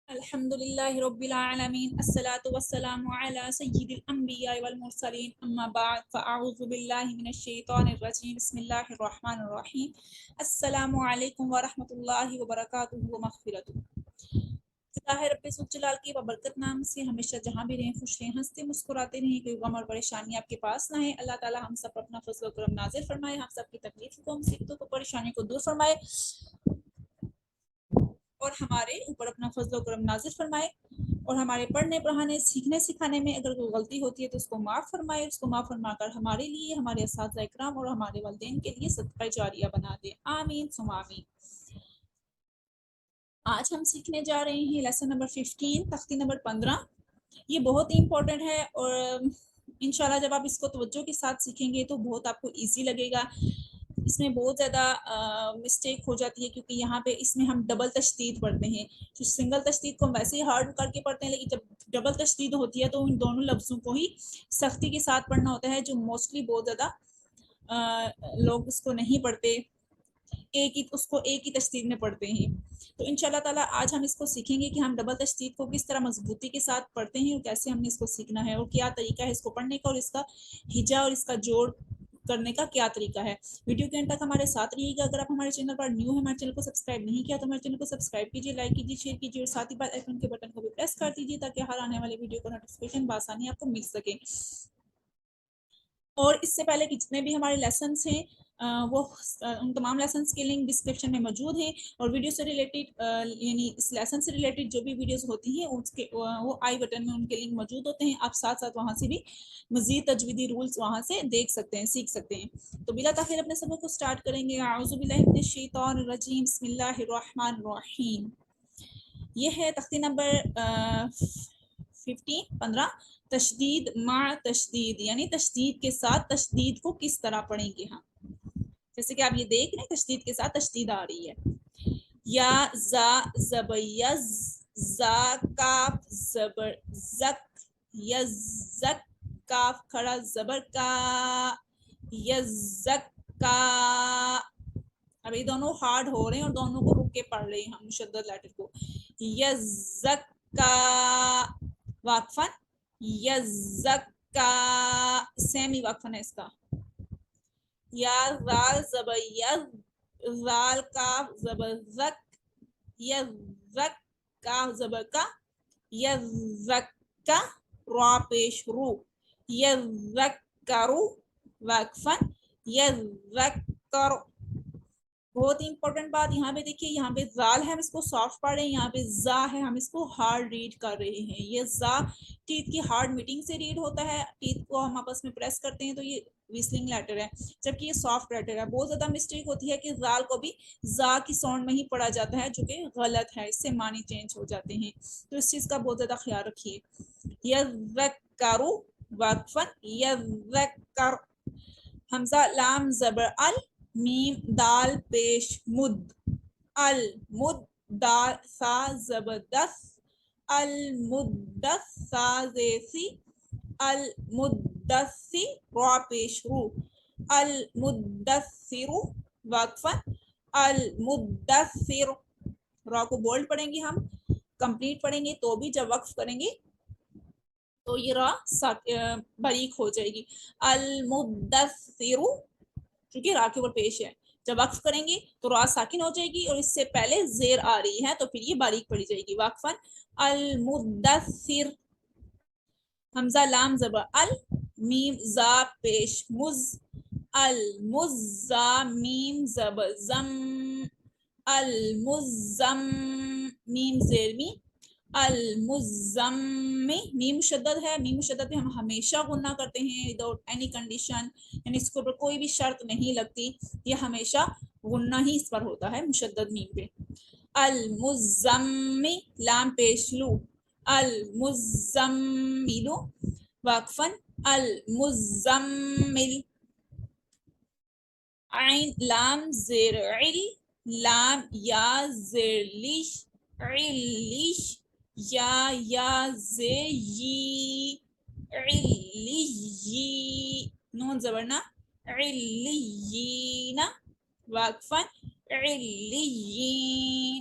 الحمدللہ رب العالمین الصلاۃ والسلام علی سید الانبیاء والمرسلین اما بعد فاعوذ باللہ من الشیطان الرجیم بسم اللہ الرحمن الرحیم السلام علیکم ورحمۃ اللہ وبرکاتہ ومغفرۃ اللہ رب جلال کی ببرکت نام سے ہمیشہ جہاں بھی رہیں خوش رہیں ہنستے مسکراتے رہیں کوئی غم اور پریشانی آپ کے پاس نہ ہے اللہ تعالی ہم سب پر اپنا فضل و کرم نازل فرمائے ہم سب کی تکلیف کو مصیبتوں کو پریشانی کو دور فرمائے اور ہمارے اوپر اپنا فضل و کرم نازل فرمائے اور ہمارے پڑھنے پڑھانے سیکھنے سکھانے میں اگر کوئی غلطی ہوتی ہے تو اس کو معاف فرمائے اس کو معاف فرما کر ہمارے لیے ہمارے اساتذہ اکرام اور ہمارے والدین کے لیے صدقہ جاریہ بنا دے آمین ثم آمین۔ آج ہم سیکھنے جا رہے ہیں لیسن نمبر 15 تختی نمبر 15۔ یہ بہت ہی امپورٹنٹ ہے اور انشاءاللہ جب آپ اس کو توجہ کے ساتھ سیکھیں گے تو بہت آپ کو ایزی لگے گا۔ اس میں بہت زیادہ مسٹیک ہو جاتی ہے کیونکہ یہاں پہ اس میں ہم ڈبل تشدید پڑھتے ہیں۔ جو سنگل تشدید کو ہم ویسے ہی ہارڈ کر کے پڑھتے ہیں لیکن جب ڈبل تشدید ہوتی ہے تو ان دونوں لفظوں کو ہی سختی کے ساتھ پڑھنا ہوتا ہے، جو موسٹلی بہت زیادہ لوگ اس کو نہیں پڑھتے، اس کو ایک ہی تشدید میں پڑھتے ہیں۔ تو انشاءاللہ تعالیٰ آج ہم اس کو سیکھیں گے کہ ہم ڈبل تشدید کو کس طرح مضبوطی کے ساتھ پڑھتے ہیں اور کیسے ہم نے اس کو سیکھنا ہے اور کیا طریقہ ہے اس کو پڑھنے کا اور اس کا ہجا اور اس کا جوڑ کرنے کا کیا طریقہ ہے۔ ویڈیو کے اینڈ تک ہمارے ساتھ رہیے گا۔ اگر آپ ہمارے چینل پر نیو ہیں، ہمارے چینل کو سبسکرائب نہیں کیا تو ہمارے چینل کو سبسکرائب کیجیے، لائک کیجیے، شیئر کیجیے اور ساتھ ہی بیل آئیکن کے بٹن کو بھی پریس کر دیجیے تاکہ ہر آنے والے ویڈیو کو نوٹیفیکیشن بآسانی آپ کو مل سکے۔ اور اس سے پہلے جتنے بھی ہمارے لیسنس ہیں وہ ان تمام لیسنس کے لنک ڈسکرپشن میں موجود ہیں اور ویڈیو سے ریلیٹڈ یعنی اس لیسن سے ریلیٹڈ جو بھی ویڈیوز ہوتی ہیں اس کے وہ آئی بٹن میں ان کے لنک موجود ہوتے ہیں۔ آپ ساتھ ساتھ وہاں سے بھی مزید تجویدی رولز وہاں سے دیکھ سکتے ہیں، سیکھ سکتے ہیں۔ تو بلا تاخیر اپنے سبق کو سٹارٹ کریں گے۔ اعوذ باللہ من الشیطان الرجیم بسم اللہ الرحمن الرحیم۔ یہ ہے تختی نمبر 15 تشدید مع تشدید، یعنی تشدید کے ساتھ تشدید کو کس طرح پڑھیں گے ہم۔ جیسے کہ آپ یہ دیکھ رہے ہیں تشدید کے ساتھ تشدید آ رہی ہے۔ یا زا زبر یز، زا کاف زبر زک، یزک کاف کھڑا زبر کا، یزک کا۔ اب یہ دونوں ہارڈ ہو رہے ہیں اور دونوں کو رک کے پڑھ رہے ہیں ہم مشدد لیٹر کو۔ یزک کا واقفن، یزک کا سیم ہی واقفن ہے اس کا۔ یا زال زبر یز، زال کاف زبر زک، یزک کاف زبر کا، یزک کا را پیش رو، یزک کرو واقفن، یزکر۔ بہت ہی امپورٹنٹ بات یہاں پہ دیکھیے، یہاں پہ زال ہے ہم اس کو سافٹ پڑھ رہے ہیں، یہاں پہ زا ہے ہم اس کو ہارڈ ریڈ کر رہے ہیں۔ یہ زا ٹیتھ کی ہارڈ میٹنگ سے ریڈ ہوتا ہے، ٹیتھ کو ہم آپس میں پریس کرتے ہیں تو یہ ویسلنگ لیٹر ہے، جبکہ یہ سافٹ لیٹر ہے۔ بہت زیادہ مسٹیک ہوتی ہے کہ زال کو بھی زا کی ساؤنڈ میں ہی پڑھا جاتا ہے، جو کہ غلط ہے، اس سے معنی چینج ہو جاتے ہیں، تو اس چیز کا بہت زیادہ خیال رکھیے۔ یذکرو وقفن، یذکر۔ حمزہ لام زبر ال، میم دال پیش مد، المد، دال سا زبردس، المدس سا زیسی، المدسی را پیش رو، المدثر وقفن، المدثر۔ را کو بولڈ پڑھیں گے ہم، کمپلیٹ پڑھیں گے تو بھی جب وقف کریں گے تو یہ را باریک ہو جائے گی۔ المدثر کیونکہ را کے اوپر پیش ہے، جب وقف کریں گے تو را ساکن ہو جائے گی اور اس سے پہلے زیر آ رہی ہے تو پھر یہ باریک پڑی جائے گی۔ وقفن المدثر۔ حمزہ لام زبر ال، میم زا پیش مز، المزا، میم زبر زم، المزم، میم زیر می، المزم، میم مشدد ہے، میم مشدد پہ ہم ہمیشہ غنہ کرتے ہیں وداؤٹ اینی کنڈیشن، یعنی اس کے اوپر کوئی بھی شرط نہیں لگتی، یہ ہمیشہ غنہ ہی اس پر ہوتا ہے مشدد میم پہ۔ المزم، لام پیش لو، المزمل واقفن، المزمل۔ عین لام زیر عل، لام یا زیر لیش، علیش، یا زی، علی، نون زبرنا، علیین، واقفن، علیین۔